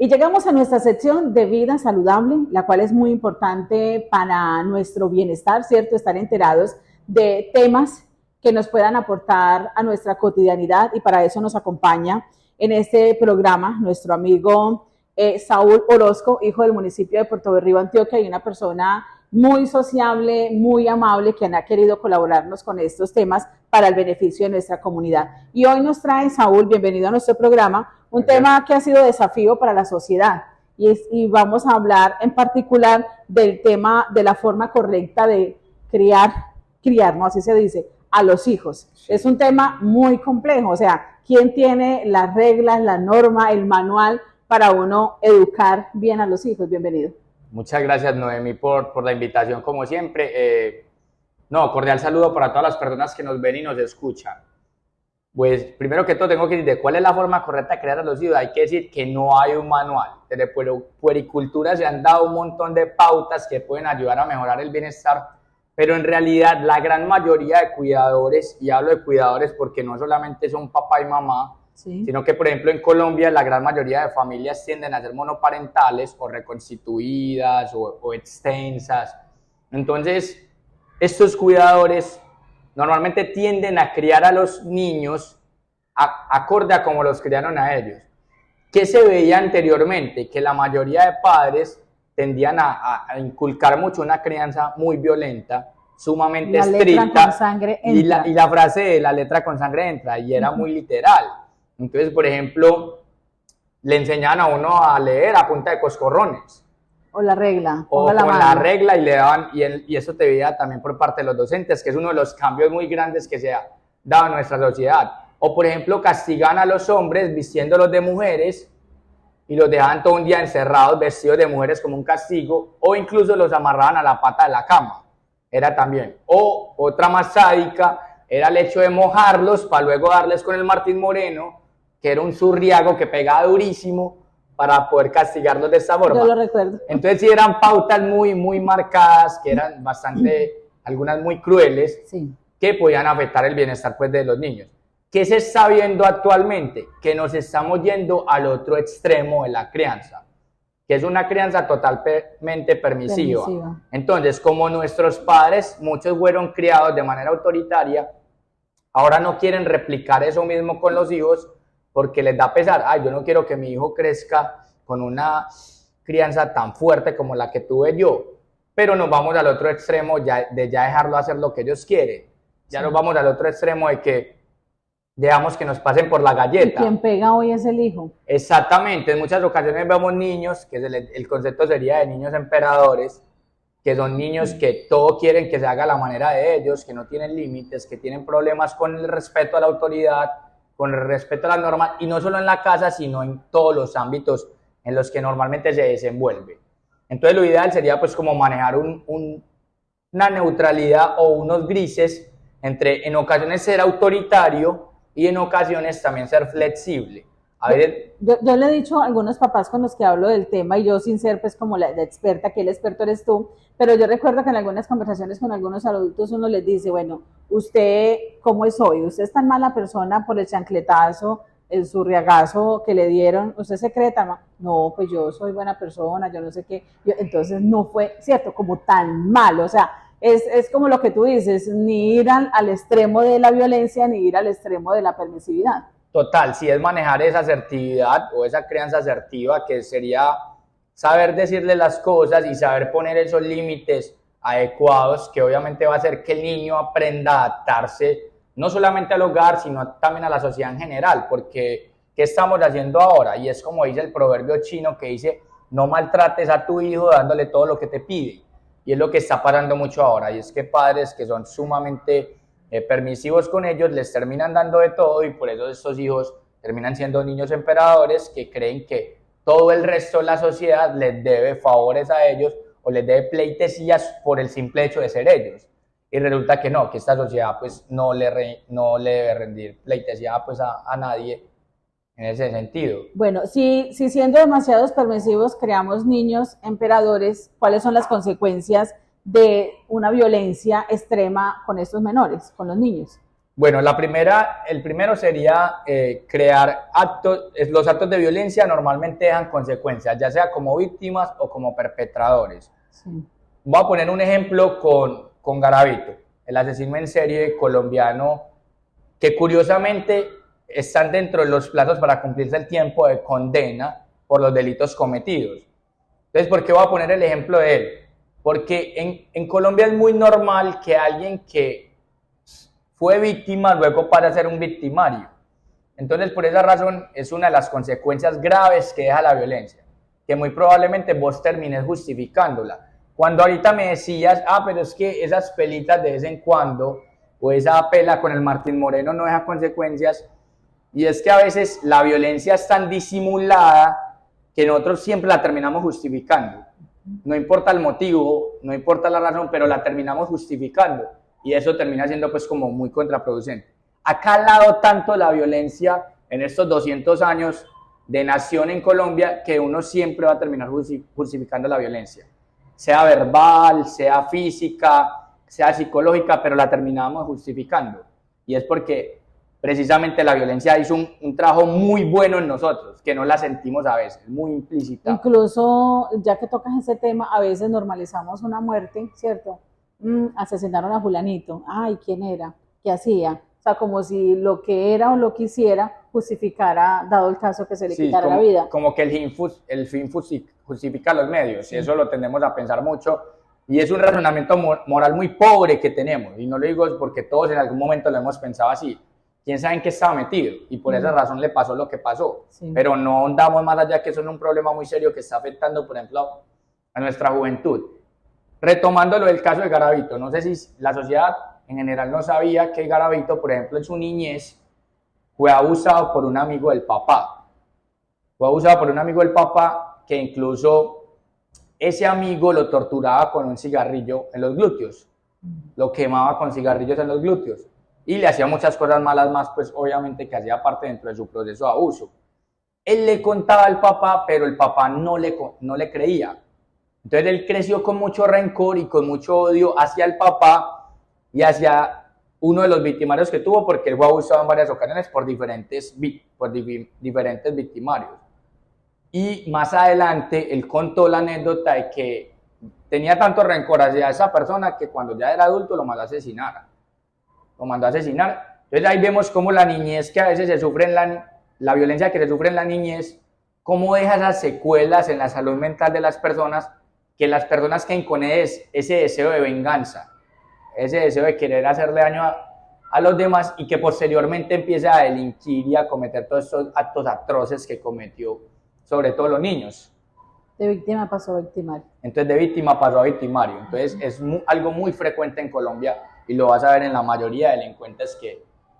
Y llegamos a nuestra sección de vida saludable, la cual es muy importante para nuestro bienestar, ¿cierto? Estar enterados de temas que nos puedan aportar a nuestra cotidianidad, y para eso nos acompaña en este programa nuestro amigo Saúl Orozco, hijo del municipio de Puerto Berrío, Antioquia, y una persona muy sociable, muy amable, que ha querido colaborarnos con estos temas para el beneficio de nuestra comunidad. Y hoy nos trae, Saúl, bienvenido a nuestro programa, un tema que ha sido desafío para la sociedad, y vamos a hablar en particular del tema de la forma correcta de criar, ¿no? Así se dice, a los hijos. Es un tema muy complejo, o sea, ¿quién tiene las reglas, la norma, el manual para uno educar bien a los hijos? Bienvenido. Muchas gracias, Noemí, por la invitación, como siempre. Cordial saludo para todas las personas que nos ven y nos escuchan. Pues, primero que todo, tengo que decir de cuál es la forma correcta de criar a los hijos. Hay que decir que no hay un manual. Desde puericultura se han dado un montón de pautas que pueden ayudar a mejorar el bienestar, pero en realidad la gran mayoría de cuidadores, y hablo de cuidadores porque no solamente son papá y mamá, sí, sino que, por ejemplo, en Colombia la gran mayoría de familias tienden a ser monoparentales o reconstituidas o extensas. Entonces, estos cuidadores normalmente tienden a criar a los niños acorde a como los criaron a ellos. ¿Qué se veía anteriormente? Que la mayoría de padres tendían a inculcar mucho una crianza muy violenta, sumamente estricta, con sangre entra. Y la frase de la letra con sangre entra, y era muy literal. Entonces, por ejemplo, le enseñaban a uno a leer a punta de coscorrones. O la regla. O con la regla, y le daban, y eso te veía también por parte de los docentes, que es uno de los cambios muy grandes que se ha dado en nuestra sociedad. O, por ejemplo, castigan a los hombres vistiéndolos de mujeres y los dejaban todo un día encerrados, vestidos de mujeres como un castigo, o incluso los amarraban a la pata de la cama. Era también. O otra más sádica era el hecho de mojarlos para luego darles con el Martín Moreno, que era un zurriago que pegaba durísimo, para poder castigarlos de esta forma. Yo lo recuerdo. Entonces sí eran pautas muy, muy marcadas, que eran bastante, algunas muy crueles, sí, que podían afectar el bienestar, pues, de los niños. ¿Qué se está viendo actualmente? Que nos estamos yendo al otro extremo de la crianza, que es una crianza totalmente permisiva. Entonces, como nuestros padres, muchos fueron criados de manera autoritaria, ahora no quieren replicar eso mismo con los hijos, porque les da pesar. Ay, yo no quiero que mi hijo crezca con una crianza tan fuerte como la que tuve yo. Pero nos vamos al otro extremo de ya dejarlo hacer lo que ellos quieren. Ya nos vamos al otro extremo de que dejamos que nos pasen por la galleta. Y quien pega hoy es el hijo. Exactamente. En muchas ocasiones vemos niños, que el concepto sería de niños emperadores, que son niños que todo quieren que se haga a la manera de ellos, que no tienen límites, que tienen problemas con el respeto a la autoridad, con el respeto a las normas, y no solo en la casa, sino en todos los ámbitos en los que normalmente se desenvuelve. Entonces lo ideal sería, pues, como manejar una neutralidad o unos grises entre en ocasiones ser autoritario y en ocasiones también ser flexible. A ver, yo le he dicho a algunos papás con los que hablo del tema, y yo sin ser pues como la experta, que el experto eres tú, pero yo recuerdo que en algunas conversaciones con algunos adultos uno les dice, bueno, ¿usted cómo es hoy? ¿Usted es tan mala persona por el chancletazo, el zurriagazo que le dieron? ¿Usted se cree tan mal? No, pues yo soy buena persona, yo no sé qué. Entonces no fue, ¿cierto? Como tan malo, o sea, es como lo que tú dices, ni ir al extremo de la violencia, ni ir al extremo de la permisividad. Total, si es manejar esa asertividad o esa crianza asertiva, que sería saber decirle las cosas y saber poner esos límites adecuados, que obviamente va a hacer que el niño aprenda a adaptarse no solamente al hogar, sino también a la sociedad en general, porque ¿qué estamos haciendo ahora? Y es como dice el proverbio chino que dice, no maltrates a tu hijo dándole todo lo que te pide, y es lo que está pasando mucho ahora, y es que padres que son sumamente permisivos con ellos, les terminan dando de todo, y por eso estos hijos terminan siendo niños emperadores que creen que todo el resto de la sociedad les debe favores a ellos o les debe pleitesías por el simple hecho de ser ellos. Y resulta que no, que esta sociedad pues no le debe rendir pleitesía pues a nadie en ese sentido. Bueno, si siendo demasiados permisivos creamos niños emperadores, ¿cuáles son las consecuencias de una violencia extrema con estos menores, con los niños? Bueno, el primero sería crear actos, los actos de violencia normalmente dejan consecuencias, ya sea como víctimas o como perpetradores. Sí. Voy a poner un ejemplo con Garavito, el asesino en serie colombiano, que curiosamente están dentro de los plazos para cumplirse el tiempo de condena por los delitos cometidos. Entonces, ¿por qué voy a poner el ejemplo de él? Porque en Colombia es muy normal que alguien que fue víctima luego pase a ser un victimario. Entonces, por esa razón, es una de las consecuencias graves que deja la violencia, que muy probablemente vos termines justificándola. Cuando ahorita me decías, pero es que esas pelitas de vez en cuando, o esa pela con el Martín Moreno no deja consecuencias, y es que a veces la violencia es tan disimulada que nosotros siempre la terminamos justificando. No importa el motivo, no importa la razón, pero la terminamos justificando. Y eso termina siendo pues como muy contraproducente. Ha calado tanto la violencia en estos 200 años de nación en Colombia que uno siempre va a terminar justificando la violencia. Sea verbal, sea física, sea psicológica, pero la terminamos justificando. Y es porque precisamente la violencia hizo un trabajo muy bueno en nosotros, que no la sentimos a veces, muy implícita. Incluso, ya que tocas ese tema, a veces normalizamos una muerte, ¿cierto? Asesinaron a fulanito, ay, ¿quién era? ¿Qué hacía? O sea, como si lo que era o lo que hiciera justificara, dado el caso que se le quitara la vida. Como que el fin justifica los medios, y eso lo tendemos a pensar mucho, y es un razonamiento moral muy pobre que tenemos, y no lo digo porque todos en algún momento lo hemos pensado así. ¿Quién sabe en qué estaba metido? Y por esa razón le pasó lo que pasó. Sí. Pero no andamos más allá, que eso es un problema muy serio que está afectando, por ejemplo, a nuestra juventud. Retomando lo del caso de Garavito, no sé si la sociedad en general no sabía que Garavito, por ejemplo, en su niñez fue abusado por un amigo del papá. Fue abusado por un amigo del papá que incluso ese amigo lo torturaba con un cigarrillo en los glúteos. Lo quemaba con cigarrillos en los glúteos. Y le hacía muchas cosas malas más, pues obviamente que hacía parte dentro de su proceso de abuso. Él le contaba al papá, pero el papá no le creía. Entonces él creció con mucho rencor y con mucho odio hacia el papá y hacia uno de los victimarios que tuvo, porque él fue abusado en varias ocasiones por diferentes victimarios. Y más adelante él contó la anécdota de que tenía tanto rencor hacia esa persona que cuando ya era adulto lo mandó a asesinar. Entonces ahí vemos cómo la niñez que a veces se sufre la violencia que se sufre en la niñez, cómo deja esas secuelas en la salud mental de las personas, que las personas que con ese deseo de venganza, ese deseo de querer hacerle daño a los demás, y que posteriormente empieza a delinquir y a cometer todos estos actos atroces que cometió, sobre todo los niños. De víctima pasó a victimario. Entonces de víctima pasó a victimario. Entonces es algo muy frecuente en Colombia, y lo vas a ver en la mayoría de delincuentes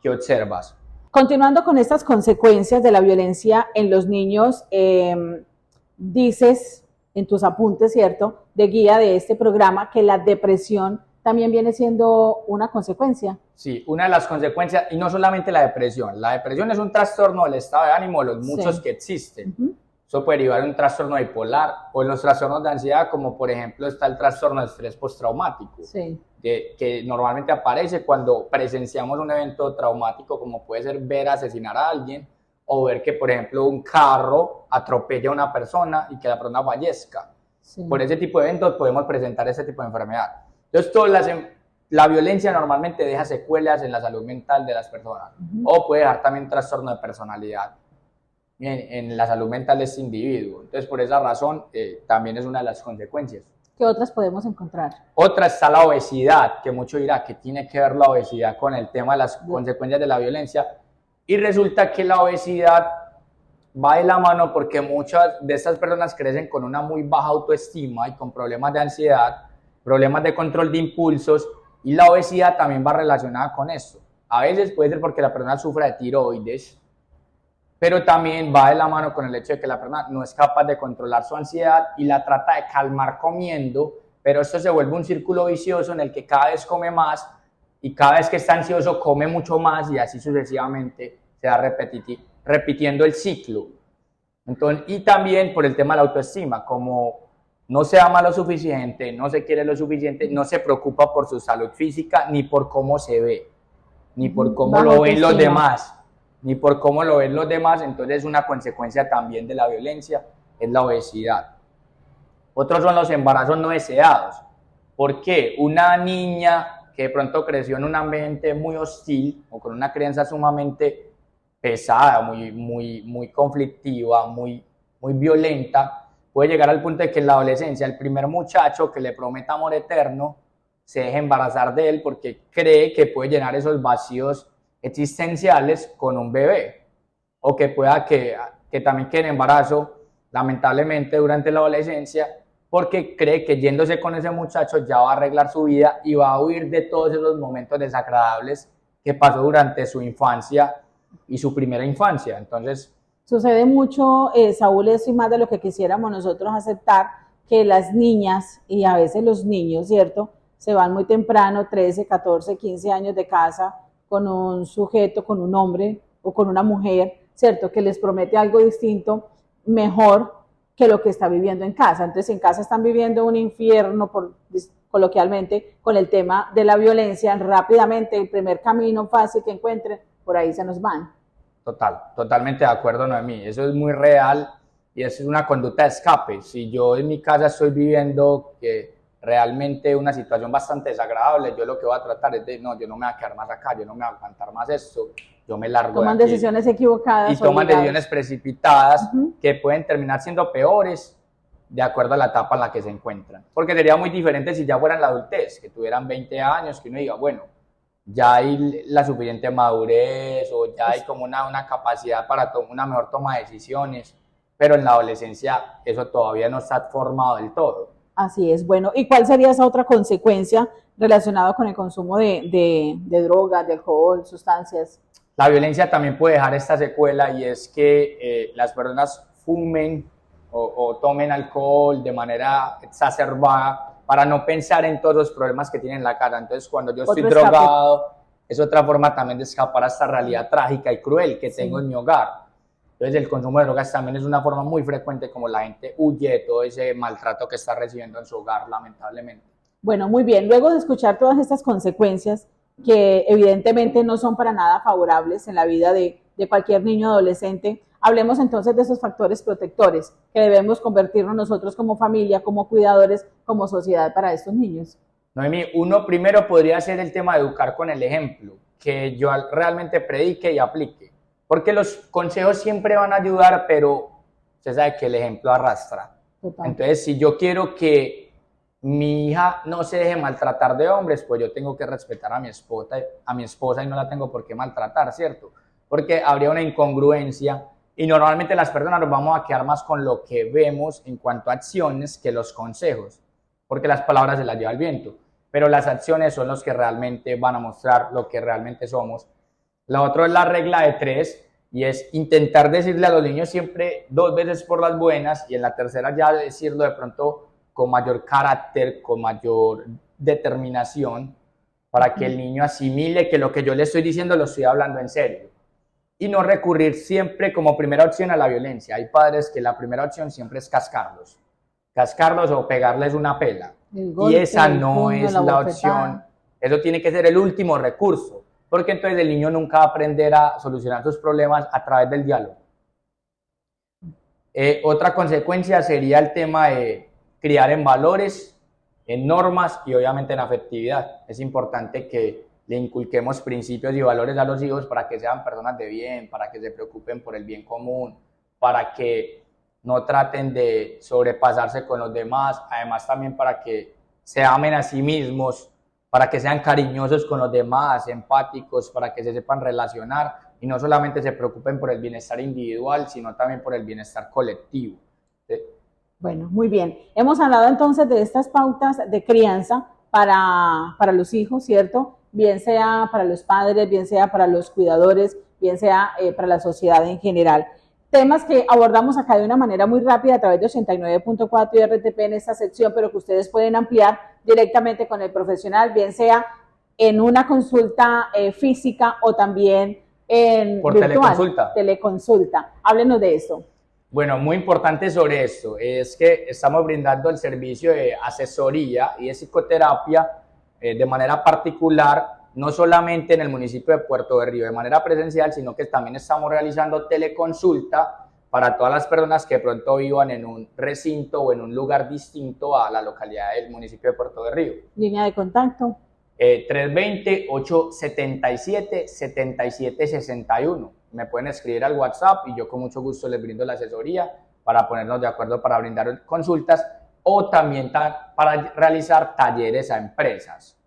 que observas. Continuando con estas consecuencias de la violencia en los niños, dices en tus apuntes, ¿cierto?, de guía de este programa, que la depresión también viene siendo una consecuencia. Sí, una de las consecuencias, y no solamente la depresión. La depresión es un trastorno del estado de ánimo de los muchos que existen. Eso puede derivar en un trastorno bipolar o en los trastornos de ansiedad, como por ejemplo está el trastorno de estrés postraumático, que normalmente aparece cuando presenciamos un evento traumático, como puede ser ver asesinar a alguien o ver que, por ejemplo, un carro atropella a una persona y que la persona fallezca. Por ese tipo de eventos podemos presentar ese tipo de enfermedad. Entonces, la violencia normalmente deja secuelas en la salud mental de las personas, o puede dejar también trastorno de personalidad en la salud mental de este individuo. Entonces, por esa razón, también es una de las consecuencias. ¿Qué otras podemos encontrar? Otra está la obesidad, que mucho dirá que tiene que ver la obesidad con el tema de las consecuencias de la violencia, y resulta que la obesidad va de la mano porque muchas de estas personas crecen con una muy baja autoestima y con problemas de ansiedad, problemas de control de impulsos, y la obesidad también va relacionada con esto. A veces puede ser porque la persona sufre de tiroides, pero también va de la mano con el hecho de que la persona no es capaz de controlar su ansiedad y la trata de calmar comiendo, pero esto se vuelve un círculo vicioso en el que cada vez come más y cada vez que está ansioso come mucho más, y así sucesivamente se va repitiendo el ciclo. Entonces, y también por el tema de la autoestima, como no se ama lo suficiente, no se quiere lo suficiente, no se preocupa por su salud física ni por cómo se ve. ni por cómo Bajo lo ven los autoestima. demás, ni por cómo lo ven los demás. Entonces una consecuencia también de la violencia es la obesidad. Otros son los embarazos no deseados. ¿Por qué? Una niña que de pronto creció en un ambiente muy hostil o con una crianza sumamente pesada, muy conflictiva, muy violenta, puede llegar al punto de que en la adolescencia el primer muchacho que le prometa amor eterno se deje embarazar de él porque cree que puede llenar esos vacíos existenciales con un bebé, o que pueda que también quede en embarazo lamentablemente durante la adolescencia porque cree que yéndose con ese muchacho ya va a arreglar su vida y va a huir de todos esos momentos desagradables que pasó durante su infancia y su primera infancia. Entonces, sucede mucho, Saúl, eso y más de lo que quisiéramos nosotros aceptar, que las niñas y a veces los niños, ¿cierto? Se van muy temprano, 13, 14, 15 años de casa, con un sujeto, con un hombre o con una mujer, ¿cierto? Que les promete algo distinto, mejor que lo que está viviendo en casa. Entonces, en casa están viviendo un infierno, coloquialmente, con el tema de la violencia. Rápidamente, el primer camino fácil que encuentren, por ahí se nos van. Totalmente de acuerdo, Noemí. Eso es muy real y es una conducta de escape. Si yo en mi casa estoy viviendo que realmente una situación bastante desagradable, yo lo que voy a tratar es de, no, yo no me voy a quedar más acá, yo no me voy a aguantar más esto, yo me largo Toman de aquí. decisiones equivocadas. Y toman decisiones precipitadas que pueden terminar siendo peores de acuerdo a la etapa en la que se encuentran. Porque sería muy diferente si ya fueran la adultez, que tuvieran 20 años, que uno diga, bueno, ya hay la suficiente madurez o ya hay como una capacidad para una mejor toma de decisiones, pero en la adolescencia eso todavía no está formado del todo. Así es. Bueno, ¿y cuál sería esa otra consecuencia relacionada con el consumo de drogas, de alcohol, sustancias? La violencia también puede dejar esta secuela y es que las personas fumen o tomen alcohol de manera exacerbada para no pensar en todos los problemas que tienen en la cara. Entonces, cuando yo estoy drogado, es otra forma también de escapar a esta realidad trágica y cruel que tengo en mi hogar. Entonces, el consumo de drogas también es una forma muy frecuente como la gente huye de todo ese maltrato que está recibiendo en su hogar, lamentablemente. Bueno, muy bien. Luego de escuchar todas estas consecuencias, que evidentemente no son para nada favorables en la vida de cualquier niño o adolescente, hablemos entonces de esos factores protectores que debemos convertirnos nosotros como familia, como cuidadores, como sociedad para estos niños. Noemí, uno primero podría ser el tema de educar con el ejemplo, que yo realmente predique y aplique, porque los consejos siempre van a ayudar, pero usted sabe que el ejemplo arrastra. Total. Entonces, si yo quiero que mi hija no se deje maltratar de hombres, pues yo tengo que respetar a mi esposa y no la tengo por qué maltratar, ¿cierto? Porque habría una incongruencia y normalmente las personas nos vamos a quedar más con lo que vemos en cuanto a acciones que los consejos, porque las palabras se las lleva el viento, pero las acciones son los que realmente van a mostrar lo que realmente somos. La otra es la regla de 3 y es intentar decirle a los niños siempre 2 veces por las buenas y en la tercera ya decirlo de pronto con mayor carácter, con mayor determinación, para que el niño asimile que lo que yo le estoy diciendo lo estoy hablando en serio. Y no recurrir siempre como primera opción a la violencia. Hay padres que la primera opción siempre es cascarlos o pegarles una pela. Golpe, y esa no es la opción. Eso tiene que ser el último recurso, porque entonces el niño nunca va a aprender a solucionar sus problemas a través del diálogo. Otra consecuencia sería el tema de criar en valores, en normas y obviamente en afectividad. Es importante que le inculquemos principios y valores a los hijos para que sean personas de bien, para que se preocupen por el bien común, para que no traten de sobrepasarse con los demás, además también para que se amen a sí mismos, para que sean cariñosos con los demás, empáticos, para que se sepan relacionar y no solamente se preocupen por el bienestar individual, sino también por el bienestar colectivo. Bueno, muy bien. Hemos hablado entonces de estas pautas de crianza para los hijos, ¿cierto? Bien sea para los padres, bien sea para los cuidadores, bien sea para la sociedad en general. Temas que abordamos acá de una manera muy rápida a través de 89.4 y RTP en esta sección, pero que ustedes pueden ampliar directamente con el profesional, bien sea en una consulta física o también en por virtual, teleconsulta. Háblenos de eso. Bueno, muy importante sobre esto es que estamos brindando el servicio de asesoría y de psicoterapia de manera particular no solamente en el municipio de Puerto Berrío de manera presencial, sino que también estamos realizando teleconsulta para todas las personas que de pronto vivan en un recinto o en un lugar distinto a la localidad del municipio de Puerto Berrío. Línea de contacto. 320-877-7761. Me pueden escribir al WhatsApp y yo con mucho gusto les brindo la asesoría para ponernos de acuerdo para brindar consultas o también para realizar talleres a empresas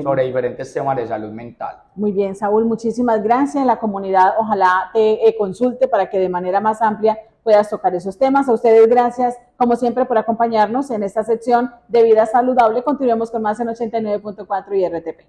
sobre diferentes temas de salud mental. Muy bien, Saúl, muchísimas gracias. La comunidad ojalá te consulte para que de manera más amplia puedas tocar esos temas. A ustedes gracias, como siempre, por acompañarnos en esta sección de Vida Saludable. Continuemos con más en 89.4 y RTP.